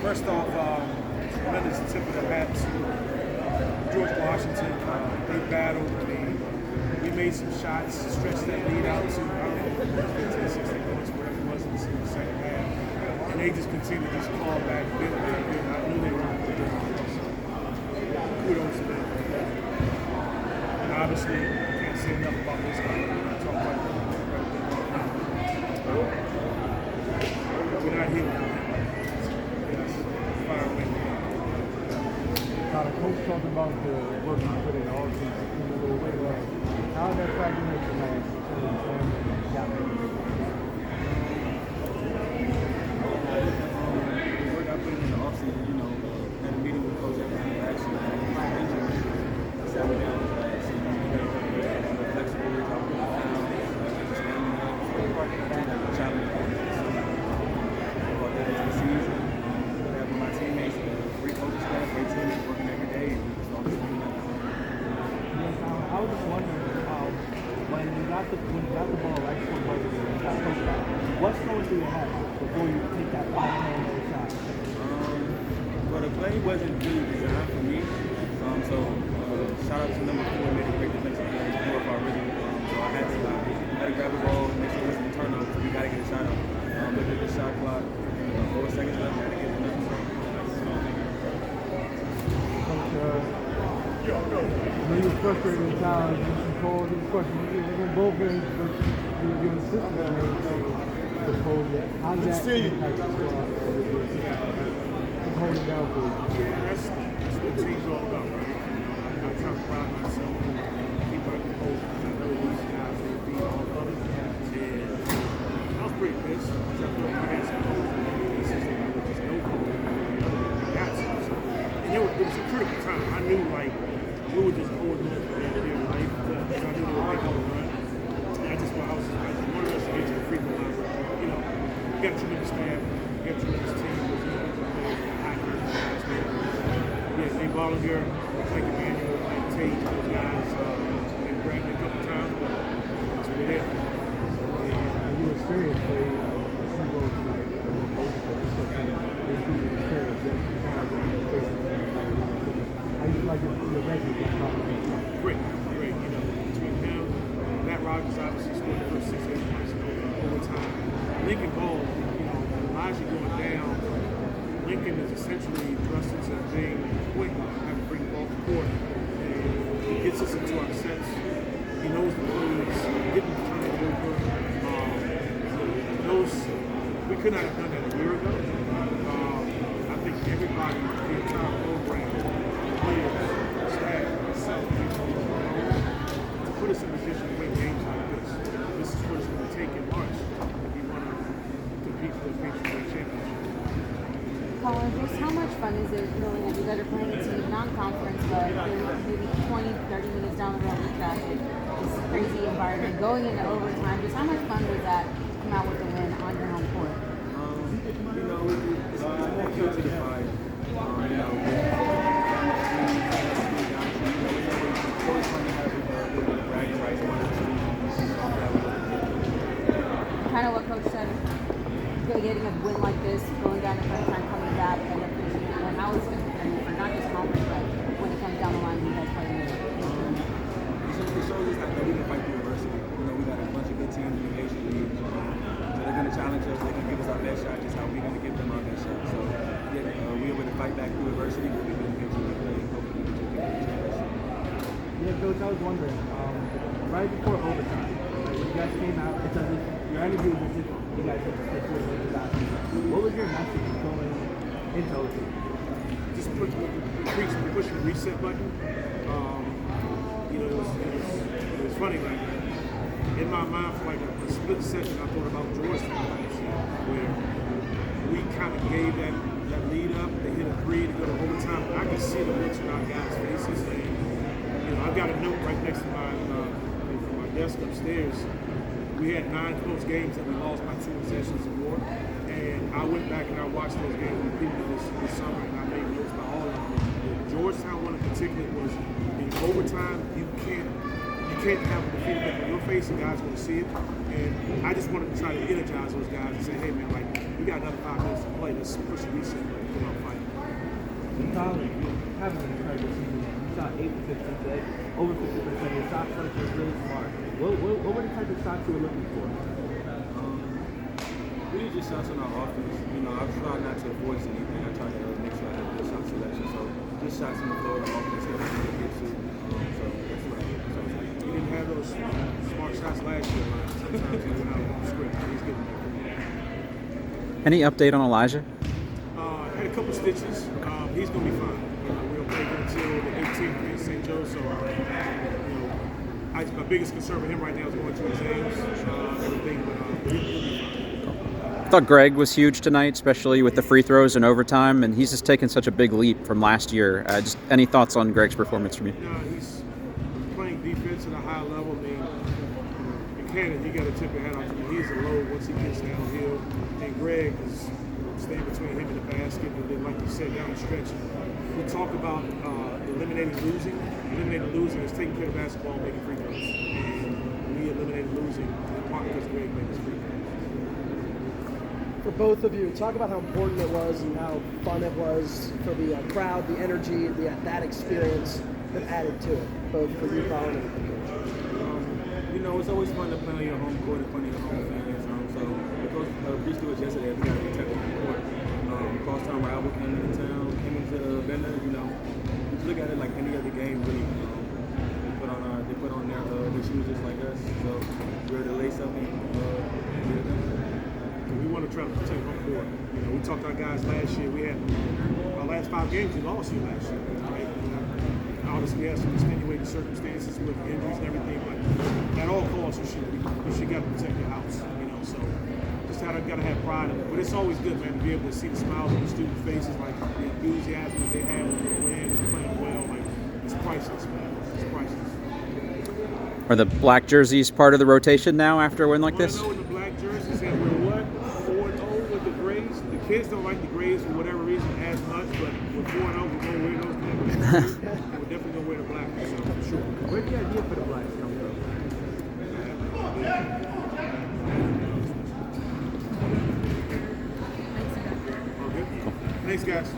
First off, tremendous tip of the hat to George Washington. They battled. We made some shots, stretched that lead out to, I don't know, 15, 16 minutes, whatever it was in the second half. And they just continued to just claw back bit by bit. I knew they were going to do it. Kudos to them. And obviously, I can't say enough about this guy. We're not talking about them. We're not here now. Coach talked about the work you put in all season. How did that factor into tonight? The work I put in the offseason, had a meeting with Coach after the action. I sat down and flexible, talking about challenge about that into the season. Having my teammates, great coaching staff, great teammates working every day. I was just wondering when you got the ball right before buzzer, you got pushed back. What's going through your head before you take that 5-man shot? Well, the play wasn't really designed for me. Shout out to number 4, made a great defensive play, more of our rhythm. So I had to grab the ball, make sure it wasn't a turnover. So we got to get a shot up. Look at the shot clock. 4 seconds left. I had to get it done. I know you were frustrated at times, some calls and questions. You were both games, but you were giving system the pole. How did that impact the squad? Holding down for you? Yeah, that's what team's all about, right? I'm trying to pride myself on keep up the pole. I know these guys will be all of it. And I was pretty pissed because I felt like I had some goals in the season with just no goal. I got some. And it was a critical time. I knew, we were just holding on for their life because I knew they were making a run. And I wanted us to get to the free throw line. We got a tremendous staff, we got a tremendous team. Yeah, Nate Bollinger, Mike Emmanuel, Mike Tate, those guys, and Brandon a couple times, but that's what it is. You experienced play SeaWorld tonight, how do you like your record? Great. Between him, Matt Rogers obviously scored the first 6 points in overtime. Lincoln Ball, Elijah going down. Lincoln is essentially thrust into being a point guard, having to bring the ball to court. And he gets us into our sets. He knows the plays, getting the turnover. We could not have done that a year ago. I think everybody, the entire program, players, staff, myself, to put us in a position to win games like this. This is what it's going to take in March if you want to compete for the Patriot Championship. Colin, just how much fun is it knowing that you guys are playing a team non-conference, but maybe 20, 30 minutes down the road with traffic, this crazy environment, going into overtime, just how much fun was that to come out with a win on your home court? It's more fuel to the fire. Kind of what Coach said, getting a win like this, going down to first time, coming back, and appreciating it. How is it going to prepare you for not just moments, but when it comes down the line, you guys play with it? It shows us that we can fight through adversity. We got a bunch of good teams in the Nation League. So they're going to challenge us. They're going to give us our best shot, just how we're going to give them our best shot. So we're able to fight back through adversity. We're going to continue to play and hopefully we can get the championship. Yeah, Coach, I was wondering, right before overtime, when you guys came out, it's as if your energy was as if you guys had what was your message going into overtime? Just pushing the reset button. It was funny, in my mind for a split second, I thought about Georgetown last year, where we kind of gave that lead up. They hit a 3 to go to overtime. I could see the looks on our guys' faces. And, I've got a note right next to my desk upstairs. We had 9 close games that we lost by 2 possessions or more. And I went back and I watched those games repeatedly this summer, and I made notes by all of them. The Georgetown one in particular was in overtime. You can't have a defeated look on your face, and guys want to see it. And I just wanted to try to energize those guys and say, hey man, we got another 5 minutes to play. Let's push the reset and come out fighting. Colin, you haven't an incredible season yet. You shot 8 for 15 today, over 50%. Your shot selection was really smart. What were the type of shots you were looking for? Really just shots on our offense. You know, I try not to force anything. I try to make sure I have good shot selection. So just shots on the floor, the offense that we can get to. So that's what I was He didn't have those smart shots last year, man. Sometimes he went out of script. He's getting there. Any update on Elijah? Had a couple stitches. He's going to be fine. We'll play him until the 18th against St. Joe. So, my biggest concern with him right now is going to exams and everything. But he'll be fine. I thought Greg was huge tonight, especially with the free throws and overtime, and he's just taken such a big leap from last year. Just any thoughts on Greg's performance from you? He's playing defense at a high level. I mean, in Canada, you got to tip your hat off to him. He's a low once he gets downhill. And Greg is staying between him and the basket. And then, like you said, down the stretch, we talk about eliminating losing. Eliminating losing is taking care of basketball and making free throws. And we eliminated losing in part because Greg made his free throws. For both of you, talk about how important it was and how fun it was for the crowd, the energy, that experience that added to it, both for you, Colin, and the coach. You know, it's always fun to play on your home court and fun to your home fans. So the coach preached to us yesterday. We got to protect the home court. Crosstown rival came into town, came into Bender. You know, just look at it like any other game, really. They put on their shoes just like us. So we're to lace up and get it done. We want to try to protect home court. You know, we talked to our guys last year. We had our last 5 games we lost here last year, right? Obviously, we had some extenuating circumstances with injuries and everything, but at all costs, you should got to protect your house. You know, so just got to have pride in it. But it's always good, man, to be able to see the smiles on the student faces, like the enthusiasm that they have when they win and playing well. Like it's priceless, man. It's priceless. Are the black jerseys part of the rotation now after a win like this? 1-0 in the black jerseys, and we're what? 4-0 with the grays. The kids don't like the grays for whatever reason as much, but with 4-0, we're going to wear those colors. We're definitely going to wear the black ones, so for sure. Where'd the idea for the blacks come from? Okay. Thanks, guys.